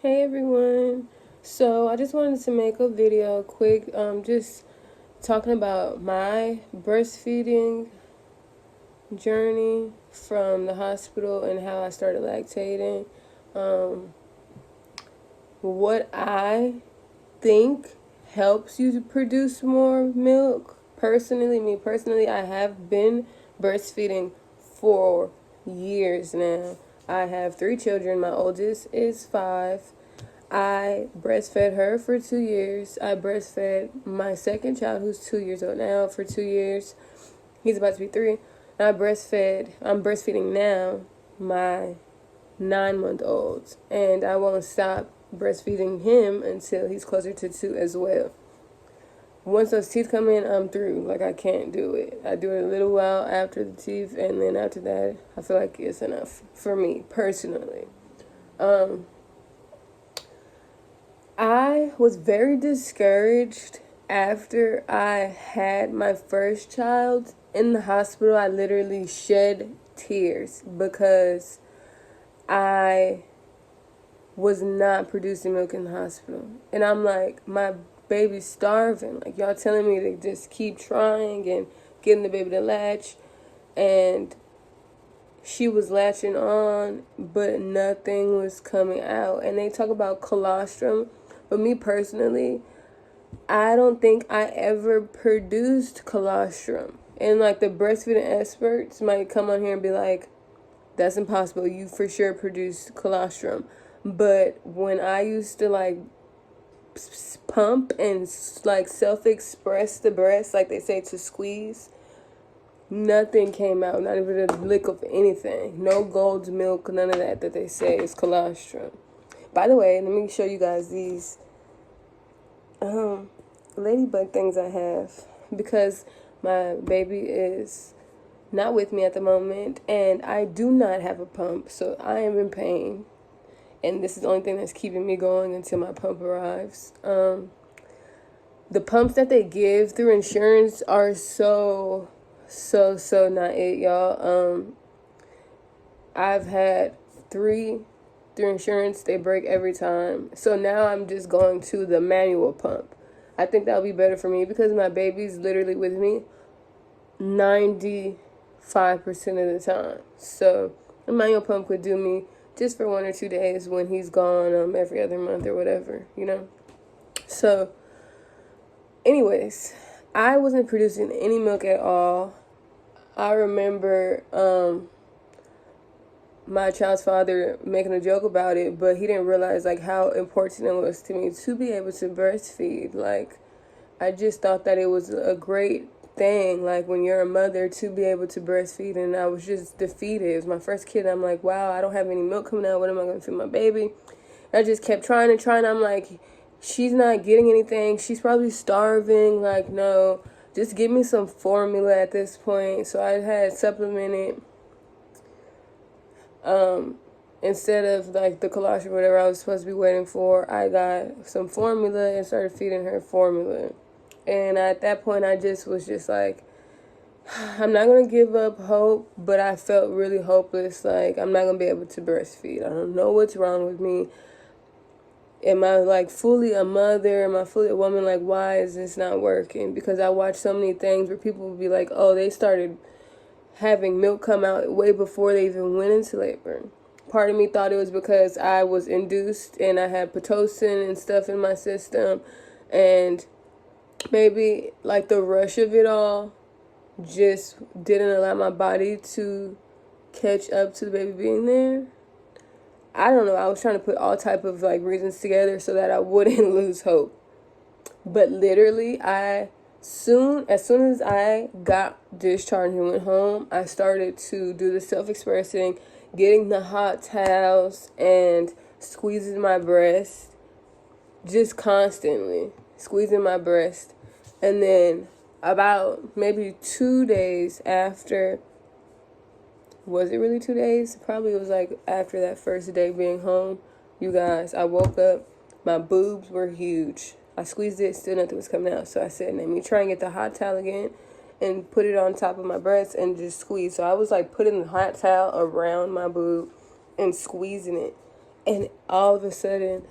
Hey everyone. So I just wanted to make a video quick, just talking about my breastfeeding journey from the hospital and how I started lactating. Um, what I think helps you to produce more milk. Personally, I have been breastfeeding for years now. I have 3 children. My oldest is 5. I breastfed her for 2 years. I breastfed my second child, who's 2 years old now, for 2 years. He's about to be 3. And I'm breastfeeding now my 9-month-old. And I won't stop breastfeeding him until he's closer to 2 as well. Once those teeth come in, I'm through. Like, I can't do it. I do it a little while after the teeth, and then after that, I feel like it's enough for me, personally. I was very discouraged after I had my first child. In the hospital, I literally shed tears because I was not producing milk in the hospital. And I'm like, my baby's starving. Like, y'all telling me to just keep trying and getting the baby to latch. And she was latching on, but nothing was coming out. And they talk about colostrum, but me personally, I don't think I ever produced colostrum. And like the breastfeeding experts might come on here and be like, that's impossible. You for sure produced colostrum. But when I used to like pump and like self-express the breast, like they say, to squeeze, nothing came out, not even a lick of anything. No gold milk, none of that they say is colostrum. By the way, let me show you guys these ladybug things I have, because my baby is not with me at the moment and I do not have a pump, so I am in pain. And this is the only thing that's keeping me going until my pump arrives. The pumps that they give through insurance are so not it, y'all. I've had 3 through insurance. They break every time. So now I'm just going to the manual pump. I think that'll be better for me because my baby's literally with me 95% of the time. So a manual pump could do me just for 1 or 2 days when he's gone, every other month or whatever, you know? So anyways, I wasn't producing any milk at all. I remember my child's father making a joke about it, but he didn't realize like how important it was to me to be able to breastfeed. Like, I just thought that it was a great thing, like when you're a mother, to be able to breastfeed. And I was just defeated. It was my first kid. I'm like, wow, I don't have any milk coming out. What am I going to feed my baby? And I just kept trying and trying. I'm like, she's not getting anything. She's probably starving. Like, no, just give me some formula at this point. So I had supplemented. Instead of like the colostrum or whatever I was supposed to be waiting for, I got some formula and started feeding her formula. And at that point, I just was just like, I'm not going to give up hope, but I felt really hopeless. Like, I'm not going to be able to breastfeed. I don't know what's wrong with me. Am I like fully a mother? Am I fully a woman? Like, why is this not working? Because I watched so many things where people would be like, oh, they started having milk come out way before they even went into labor. Part of me thought it was because I was induced and I had Pitocin and stuff in my system, and maybe like the rush of it all just didn't allow my body to catch up to the baby being there. I don't know. I was trying to put all type of like reasons together so that I wouldn't lose hope. But literally, as soon as I got discharged and went home, I started to do the self-expressing, getting the hot towels and squeezing my breast, just constantly squeezing my breast. And then about maybe 2 days after, was it really 2 days? Probably it was like after that first day being home, you guys, I woke up, my boobs were huge. I squeezed it, still nothing was coming out. So I said, let me try and get the hot towel again and put it on top of my breast and just squeeze. So I was like putting the hot towel around my boob and squeezing it. And all of a sudden,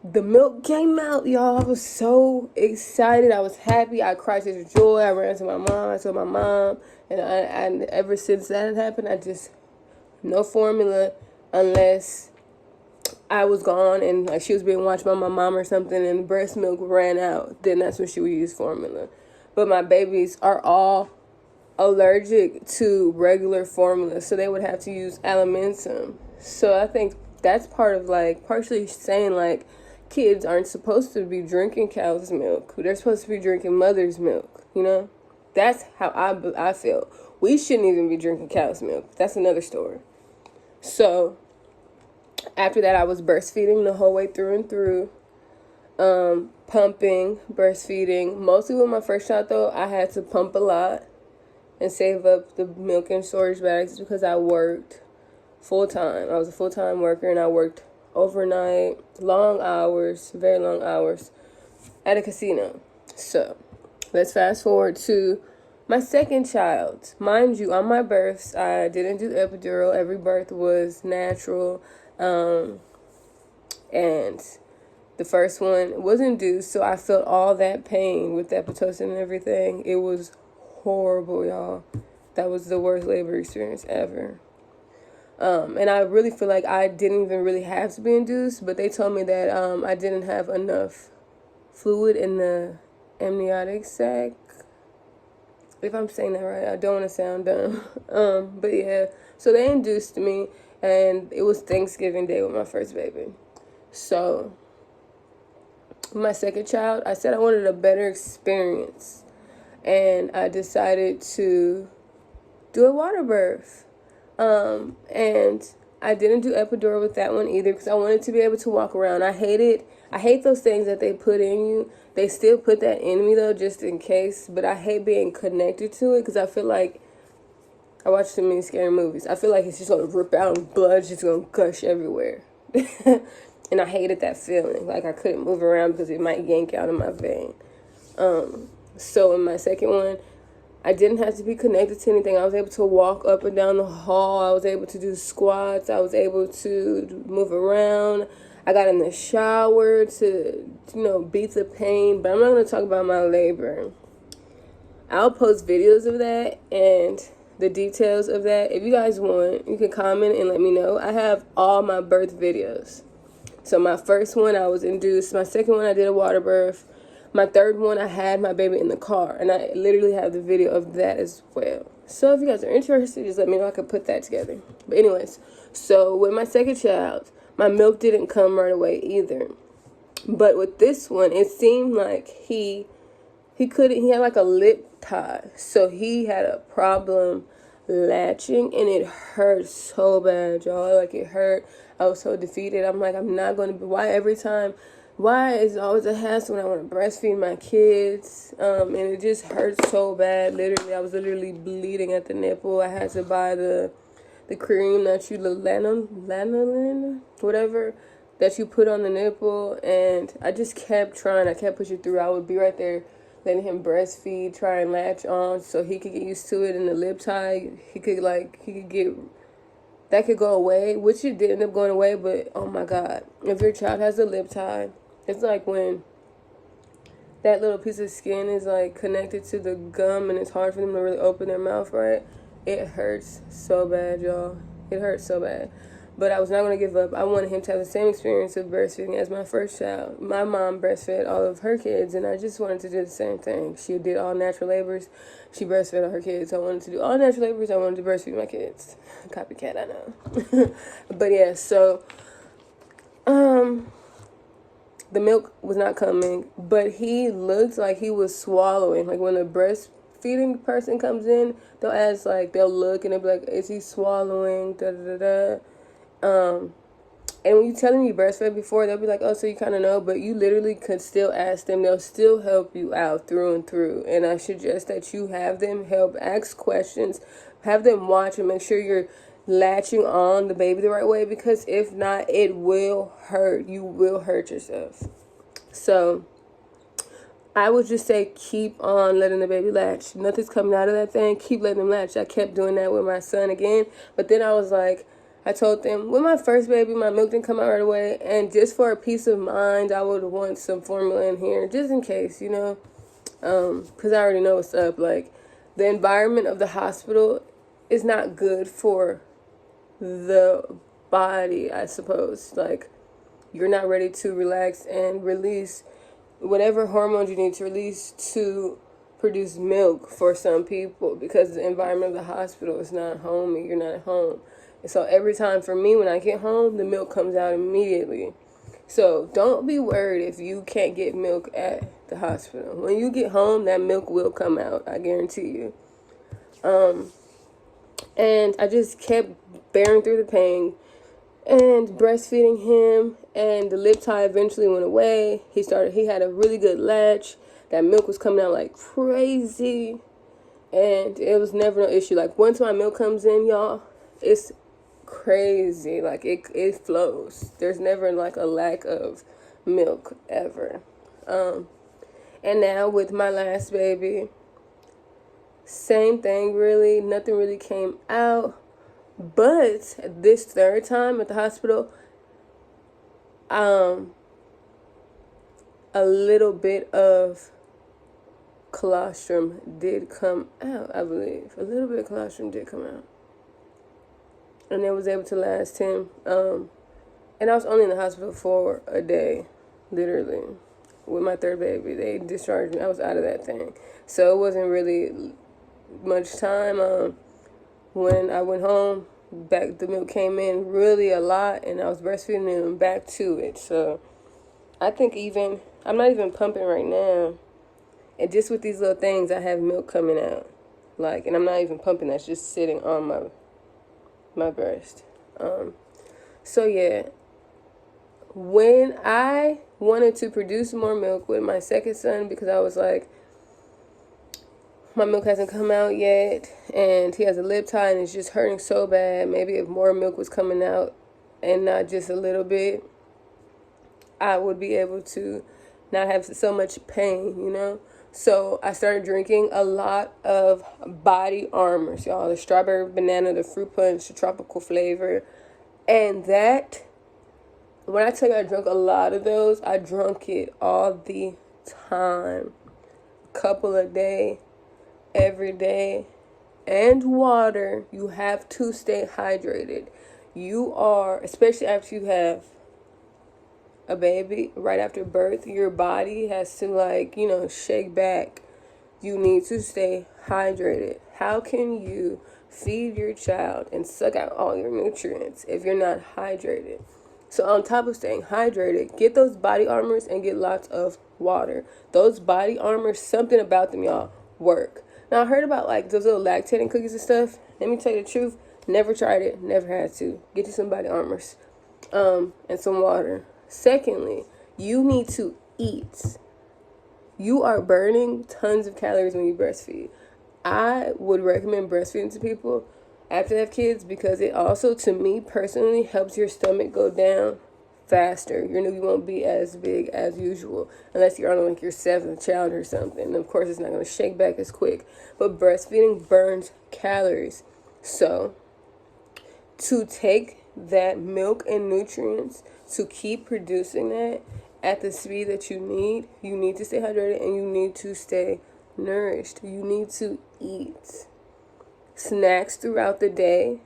the milk came out, y'all. I was so excited. I was happy. I cried to joy. I ran to my mom. I told my mom. And I ever since that had happened, I just, no formula unless I was gone and like she was being watched by my mom or something and breast milk ran out. Then that's when she would use formula. But my babies are all allergic to regular formula, so they would have to use alimentum. So I think that's part of like partially saying like kids aren't supposed to be drinking cow's milk. They're supposed to be drinking mother's milk, you know? That's how I feel. We shouldn't even be drinking cow's milk. That's another story. So after that, I was breastfeeding the whole way through and through. Pumping, breastfeeding. Mostly with my first child, though, I had to pump a lot and save up the milk in storage bags because I worked full-time. I was a full-time worker, and I worked overnight, long hours, very long hours, at a casino. So, let's fast forward to my second child. Mind you, on my births, I didn't do epidural. Every birth was natural. And the first one was induced, so I felt all that pain with that Pitocin and everything. It was horrible, y'all. That was the worst labor experience ever. And I really feel like I didn't even really have to be induced, but they told me that I didn't have enough fluid in the amniotic sac. If I'm saying that right, I don't want to sound dumb. But yeah, so they induced me, and it was Thanksgiving Day with my first baby. So, my second child, I said I wanted a better experience, and I decided to do a water birth. And I didn't do epidural with that one either because I wanted to be able to walk around. I hate those things that they put in you. They still put that in me though, just in case. But I hate being connected to it because I feel like I watch too many scary movies. I feel like it's just gonna rip out and blood's just gonna gush everywhere. And I hated that feeling. Like I couldn't move around because it might yank out of my vein. So in my second one, I didn't have to be connected to anything. I was able to walk up and down the hall. I was able to do squats. I was able to move around. I got in the shower to, beat the pain. But I'm not going to talk about my labor. I'll post videos of that and the details of that. If you guys want, you can comment and let me know. I have all my birth videos. So my first one, I was induced. My second one, I did a water birth. My third one, I had my baby in the car, and I literally have the video of that as well. So if you guys are interested, just let me know. I could put that together. But anyways, so with my second child, my milk didn't come right away either. But with this one, it seemed like he had like a lip tie. So he had a problem latching, and it hurt so bad, y'all. Like it hurt. I was so defeated. I'm like, I'm not going to be, why is it always a hassle when I want to breastfeed my kids? And it just hurts so bad. Literally, I was literally bleeding at the nipple. I had to buy the cream that lanolin, whatever, that you put on the nipple. And I just kept trying. I kept pushing through. I would be right there letting him breastfeed, try and latch on so he could get used to it. And the lip tie, that could go away, which it did end up going away. But, oh, my God, if your child has a lip tie, it's like when that little piece of skin is like connected to the gum and it's hard for them to really open their mouth right. It hurts so bad, y'all. It hurts so bad. But I was not going to give up. I wanted him to have the same experience of breastfeeding as my first child. My mom breastfed all of her kids, and I just wanted to do the same thing. She did all natural labors. She breastfed all her kids. I wanted to do all natural labors. I wanted to breastfeed my kids. Copycat, I know. But yeah, so the milk was not coming, but he looked like he was swallowing. Like when a breastfeeding person comes in, they'll look and they'll be like, is he swallowing? Da da da da. And when you tell them you breastfed before, they'll be like, oh, so you kind of know, but you literally could still ask them. They'll still help you out through and through. And I suggest that you have them help, ask questions, have them watch and make sure you're latching on the baby the right way, because if not, it will hurt. You will hurt yourself. So I would just say keep on letting the baby latch. Nothing's coming out of that thing. Keep letting them latch. I kept doing that with my son again, but then I was like, I told them, with my first baby, my milk didn't come out right away. And just for a peace of mind, I would want some formula in here, just in case, you know. Because I already know what's up. Like, the environment of the hospital is not good for the body, I suppose. Like, you're not ready to relax and release whatever hormones you need to release to produce milk for some people, because the environment of the hospital is not homey. You're not at home. And so every time for me, when I get home, the milk comes out immediately. So don't be worried if you can't get milk at the hospital. When you get home, that milk will come out. I guarantee you. And I just kept bearing through the pain and breastfeeding him, and the lip tie eventually went away. He had a really good latch. That milk was coming out like crazy, and it was never no issue. Like, once my milk comes in, y'all, it's crazy. Like, it flows. There's never like a lack of milk ever. And now with my last baby, same thing really. Nothing really came out. But this third time at the hospital, a little bit of colostrum did come out, I believe. A little bit of colostrum did come out. And it was able to last him. And I was only in the hospital for a day, literally. With my third baby, they discharged me. I was out of that thing. So it wasn't really much time. When I went home, the milk came in really a lot, and I was breastfeeding him back to it. So I think I'm not even pumping right now. And just with these little things, I have milk coming out. Like, and I'm not even pumping, that's just sitting on my breast. So yeah, when I wanted to produce more milk with my second son, because I was like, my milk hasn't come out yet, and he has a lip tie and it's just hurting so bad. Maybe if more milk was coming out and not just a little bit, I would be able to not have so much pain, you know? So I started drinking a lot of body armors, y'all. The strawberry banana, the fruit punch, the tropical flavor. And that, when I tell you I drank a lot of those, I drunk it all the time. Couple a day, every day. And water. You have to stay hydrated. You are, especially after you have a baby, right after birth, your body has to shake back. You need to stay hydrated. How can you feed your child and suck out all your nutrients if you're not hydrated? So on top of staying hydrated, get those body armors and get lots of water. Those body armors, something about them, y'all, work. Now I heard about like those little lactating cookies and stuff. Let me tell you the truth. Never tried it. Never had to. Get you some body armors, and some water. Secondly, you need to eat. You are burning tons of calories when you breastfeed. I would recommend breastfeeding to people after they have kids, because it also, to me personally, helps your stomach go down faster. You won't be as big as usual unless you're on like your seventh child or something. And of course, it's not going to shake back as quick. But breastfeeding burns calories. So to take that milk and nutrients, to keep producing that at the speed that you need to stay hydrated, and you need to stay nourished. You need to eat snacks throughout the day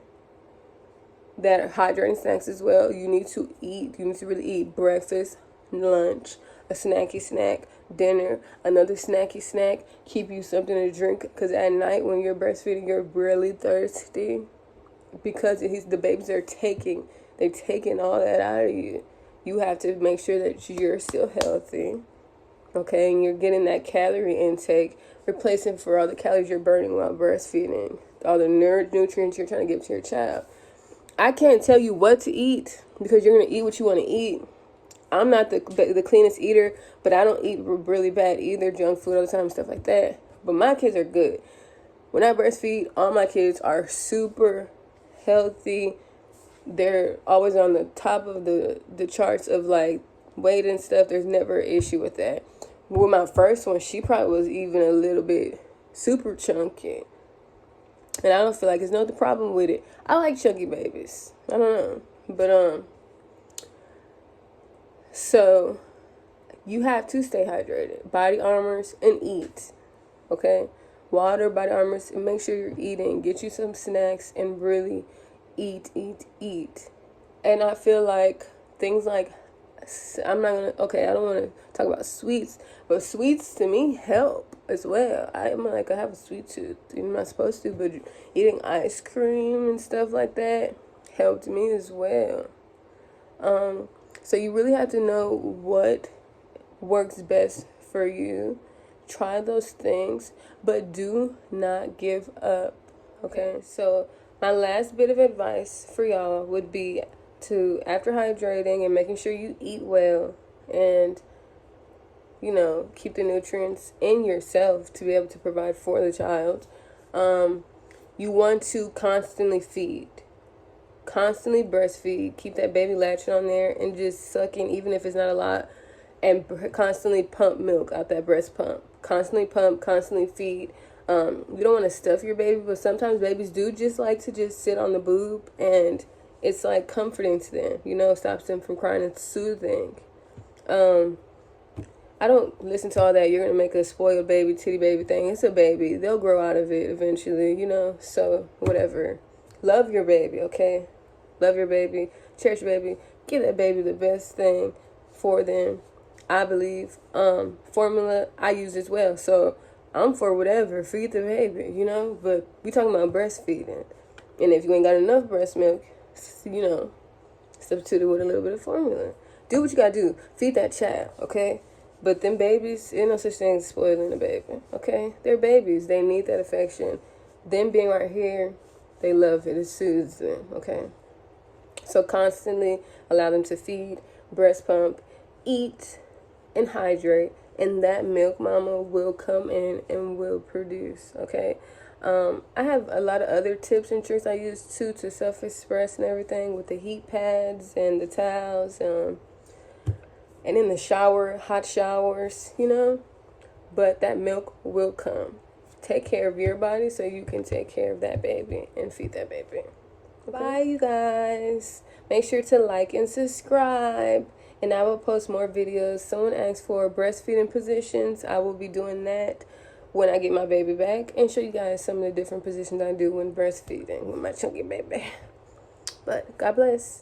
that are hydrating snacks as well. You need to eat. You need to really eat breakfast, lunch, a snacky snack, dinner, another snacky snack. Keep you something to drink, because at night when you're breastfeeding, you're really thirsty, because the babies are taking all that out of you. You have to make sure that you're still healthy, okay, and you're getting that calorie intake, replacing for all the calories you're burning while breastfeeding, all the nutrients you're trying to give to your child. I can't tell you what to eat, because you're going to eat what you want to eat. I'm not the cleanest eater, but I don't eat really bad either, junk food all the time, stuff like that. But my kids are good. When I breastfeed, all my kids are super healthy. They're always on the top of the charts of like weight and stuff. There's never an issue with that. With my first one, she probably was even a little bit super chunky. And I don't feel like there's no problem with it. I like chunky babies. I don't know. But, so you have to stay hydrated. Body armors and eat. Okay? Water, body armors, and make sure you're eating. Get you some snacks and really eat. And I feel like things like, I don't want to talk about sweets, but sweets to me help as well. I have a sweet tooth. You're not supposed to, but eating ice cream and stuff like that helped me as well. So you really have to know what works best for you. Try those things, but do not give up. Okay? So my last bit of advice for y'all would be to, after hydrating and making sure you eat well and, keep the nutrients in yourself to be able to provide for the child, you want to constantly feed. Constantly breastfeed. Keep that baby latching on there and just sucking, even if it's not a lot, and constantly pump milk out that breast pump. Constantly pump, constantly feed. You don't want to stuff your baby, but sometimes babies do just like to just sit on the boob, and it's like comforting to them, stops them from crying. It's soothing. I don't listen to all that. You're going to make a spoiled baby, titty baby thing. It's a baby. They'll grow out of it eventually, so whatever. Love your baby, okay? Love your baby. Cherish your baby. Give that baby the best thing for them. I believe. Formula I use as well. So I'm for whatever. Feed the baby, But we talking about breastfeeding. And if you ain't got enough breast milk, substitute it with a little bit of formula. Do what you gotta do. Feed that child, okay? But them babies, there's no such thing as spoiling a baby, okay? They're babies. They need that affection. Them being right here, they love it. It soothes them, okay? So constantly allow them to feed, breast pump, eat, and hydrate. And that milk mama will come in and will produce, okay? I have a lot of other tips and tricks I use too to self-express and everything with the heat pads and the towels, and in the shower, hot showers, But that milk will come. Take care of your body so you can take care of that baby and feed that baby. Okay? Bye, you guys. Make sure to like and subscribe. And I will post more videos. Someone asked for breastfeeding positions. I will be doing that when I get my baby back and show you guys some of the different positions I do when breastfeeding with my chunky baby. But God bless.